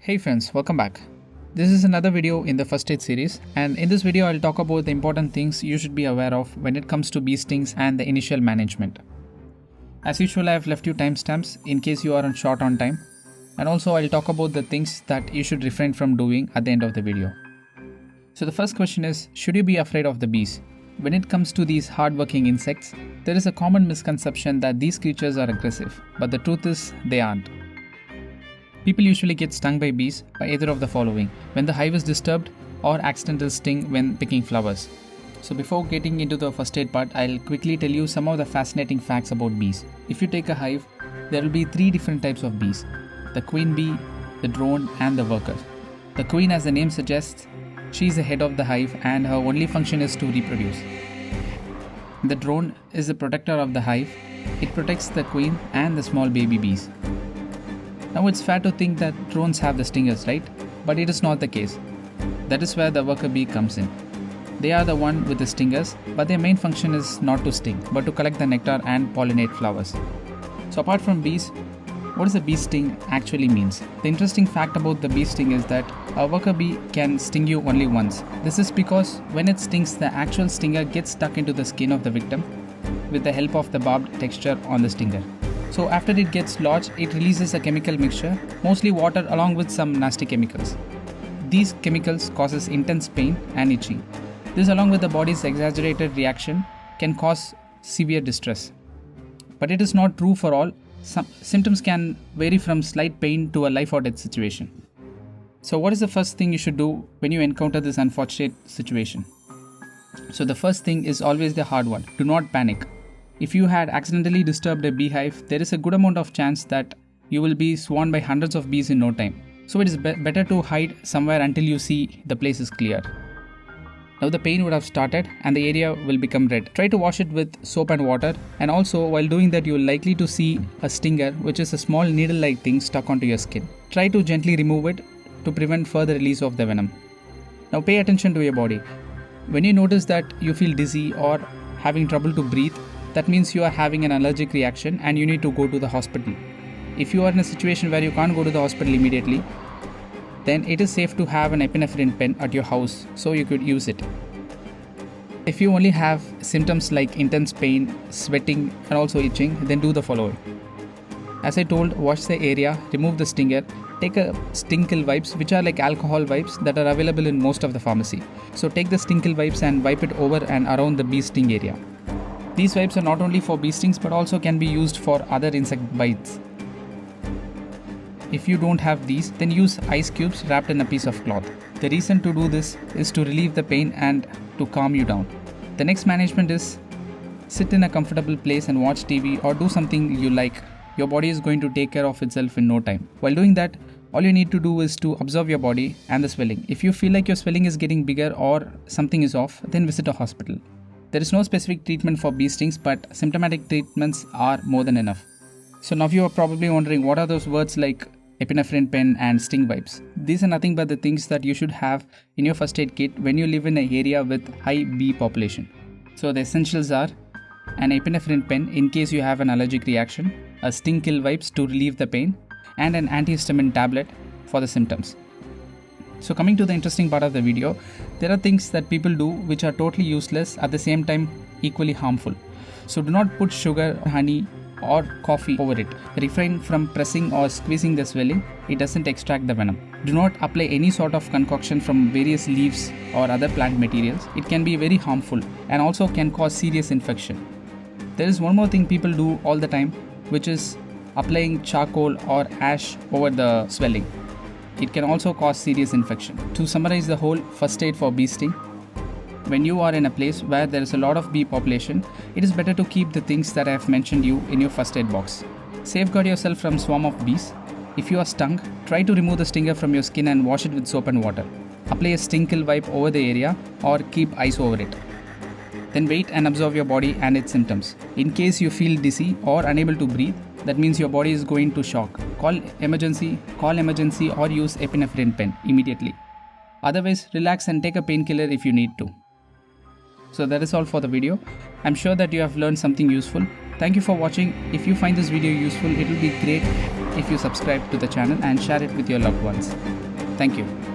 Hey friends, welcome back. This is another video in the first aid series, and in this video I'll talk about the important things you should be aware of when it comes to bee stings and the initial management. As usual, I have left you timestamps in case you are short on time, and also I'll talk about the things that you should refrain from doing at the end of the video. So the first question is, should you be afraid of the bees? When it comes to these hard-working insects, there is a common misconception that these creatures are aggressive, but the truth is they aren't. People usually get stung by bees by either of the following: when the hive is disturbed or accidental sting when picking flowers. So before getting into the first aid part, I'll quickly tell you some of the fascinating facts about bees. If you take a hive, there will be 3 different types of bees: the queen bee, the drone and the worker. The queen, as the name suggests, she is the head of the hive and her only function is to reproduce. The drone is the protector of the hive. It protects the queen and the small baby bees. Now it's fair to think that drones have the stingers, right? But it is not the case. That is where the worker bee comes in. They are the one with the stingers, but their main function is not to sting, but to collect the nectar and pollinate flowers. So apart from bees, what does a bee sting actually means? The interesting fact about the bee sting is that a worker bee can sting you only once. This is because when it stings, the actual stinger gets stuck into the skin of the victim with the help of the barbed texture on the stinger. So after it gets lodged, it releases a chemical mixture, mostly water along with some nasty chemicals. These chemicals causes intense pain and itching. This, along with the body's exaggerated reaction, can cause severe distress. But it is not true for all. Some symptoms can vary from slight pain to a life or death situation. So what is the first thing you should do when you encounter this unfortunate situation? So the first thing is always the hard one. Do not panic. If you had accidentally disturbed a beehive, there is a good amount of chance that you will be swarmed by hundreds of bees in no time. So it is better to hide somewhere until you see the place is clear. Now the pain would have started and the area will become red. Try to wash it with soap and water, and also while doing that you are likely to see a stinger, which is a small needle-like thing stuck onto your skin. Try to gently remove it to prevent further release of the venom. Now pay attention to your body. When you notice that you feel dizzy or having trouble to breathe, that means you are having an allergic reaction and you need to go to the hospital. If you are in a situation where you can't go to the hospital immediately, then it is safe to have an epinephrine pen at your house, so you could use it. If you only have symptoms like intense pain, sweating and also itching, then do the following. As I told, wash the area, remove the stinger, take a sting kill wipes, which are like alcohol wipes that are available in most of the pharmacy. So take the sting kill wipes and wipe it over and around the bee sting area. These wipes are not only for bee stings but also can be used for other insect bites. If you don't have these, then use ice cubes wrapped in a piece of cloth. The reason to do this is to relieve the pain and to calm you down. The next management is sit in a comfortable place and watch TV or do something you like. Your body is going to take care of itself in no time. While doing that, all you need to do is to observe your body and the swelling. If you feel like your swelling is getting bigger or something is off, then visit a hospital. There is no specific treatment for bee stings, but symptomatic treatments are more than enough. So now you are probably wondering, what are those words like epinephrine pen and sting wipes? These are nothing but the things that you should have in your first aid kit when you live in an area with high bee population. So the essentials are an epinephrine pen in case you have an allergic reaction, a sting kill wipes to relieve the pain, and an antihistamine tablet for the symptoms. So coming to the interesting part of the video, there are things that people do which are totally useless, at the same time equally harmful. So do not put sugar, honey or coffee over it. Refrain from pressing or squeezing the swelling. It doesn't extract the venom. Do not apply any sort of concoction from various leaves or other plant materials. It can be very harmful and also can cause serious infection. There is one more thing people do all the time, which is applying charcoal or ash over the swelling. It can also cause serious infection. To summarize the whole first aid for bee sting, when you are in a place where there is a lot of bee population, it is better to keep the things that I have mentioned you in your first aid box. Safeguard yourself from swarm of bees. If you are stung, try to remove the stinger from your skin and wash it with soap and water. Apply a sting kill wipe over the area or keep ice over it. Then wait and observe your body and its symptoms. In case you feel dizzy or unable to breathe, that means your body is going to shock. Call emergency or use epinephrine pen immediately. Otherwise, relax and take a painkiller if you need to. So that is all for the video. I'm sure that you have learned something useful. Thank you for watching. If you find this video useful, it will be great if you subscribe to the channel and share it with your loved ones. Thank you.